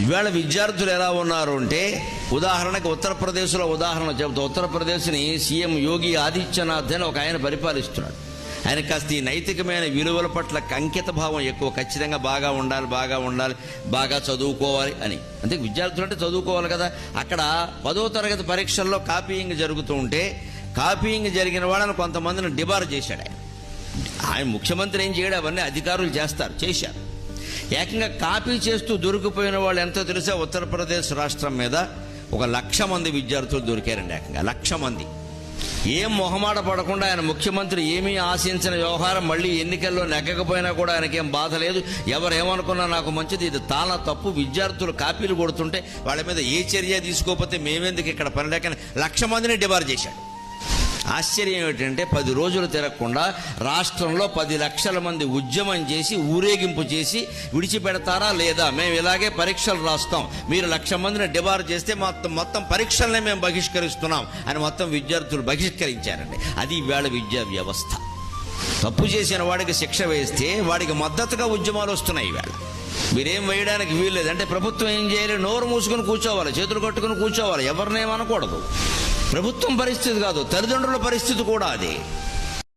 ఇవాళ విద్యార్థులు ఎలా ఉన్నారు అంటే, ఉదాహరణకు ఉత్తరప్రదేశ్లో ఉదాహరణ చెబుతూ, ఉత్తరప్రదేశ్ని సీఎం యోగి ఆదిత్యనాథ్ అని ఒక ఆయన పరిపాలిస్తున్నాడు. ఆయన కాస్త ఈ నైతికమైన విలువల పట్ల అంకిత భావం ఎక్కువ. ఖచ్చితంగా బాగా ఉండాలి, బాగా చదువుకోవాలి అని. అంటే విద్యార్థులు అంటే చదువుకోవాలి కదా. అక్కడ 10వ తరగతి పరీక్షల్లో కాపీయింగ్ జరుగుతూ ఉంటే, కాపీయింగ్ జరిగిన వాళ్ళని కొంతమందిని డిబార్ చేశాడు ఆయన. ముఖ్యమంత్రి ఏం చేయడం, అవన్నీ అధికారులు చేశారు. ఏకంగా కాపీ చేస్తూ దొరికిపోయిన వాళ్ళు ఎంతో తెలుసా? ఉత్తరప్రదేశ్ రాష్ట్రం మీద 1,00,000 మంది విద్యార్థులు దొరికారండి. ఏకంగా 1,00,000 మంది. ఏం మొహమాట పడకుండా ఆయన ముఖ్యమంత్రి ఏమీ ఆశించిన వ్యవహారం, మళ్ళీ ఎన్నికల్లో నెగ్గకపోయినా కూడా ఆయనకేం బాధ లేదు. ఎవరేమనుకున్నా నాకు మంచిది, ఇది చాలా తప్పు. విద్యార్థులు కాపీలు కొడుతుంటే వాళ్ళ మీద ఏ చర్య తీసుకోకపోతే మేమెందుకు ఇక్కడ పని లేక 1,00,000 మందిని డిబార్ చేశాడు. ఆశ్చర్యం ఏమిటంటే, 10 రోజులు తిరగకుండా రాష్ట్రంలో 10 లక్షల మంది ఉద్యమం చేసి, ఊరేగింపు చేసి, విడిచిపెడతారా లేదా, మేము ఇలాగే పరీక్షలు రాస్తాం, మీరు 1,00,000 మందిని డిబార్ చేస్తే మొత్తం పరీక్షలనే మేము బహిష్కరిస్తున్నాం అని మొత్తం విద్యార్థులు బహిష్కరించారండి. అది ఇవాళ విద్యా వ్యవస్థ. తప్పు చేసిన వాడికి శిక్ష వేస్తే వాడికి మద్దతుగా ఉద్యమాలు వస్తున్నాయి. ఇవాళ మీరేం వేయడానికి వీల్లేదు. అంటే ప్రభుత్వం ఏం చేయాలి? నోరు మూసుకొని కూర్చోవాలి, చేతులు కట్టుకుని కూర్చోవాలి, ఎవరినేమనకూడదు. ప్రభుత్వం పరిస్థితి కాదు, తల్లిదండ్రుల పరిస్థితి కూడా అదే.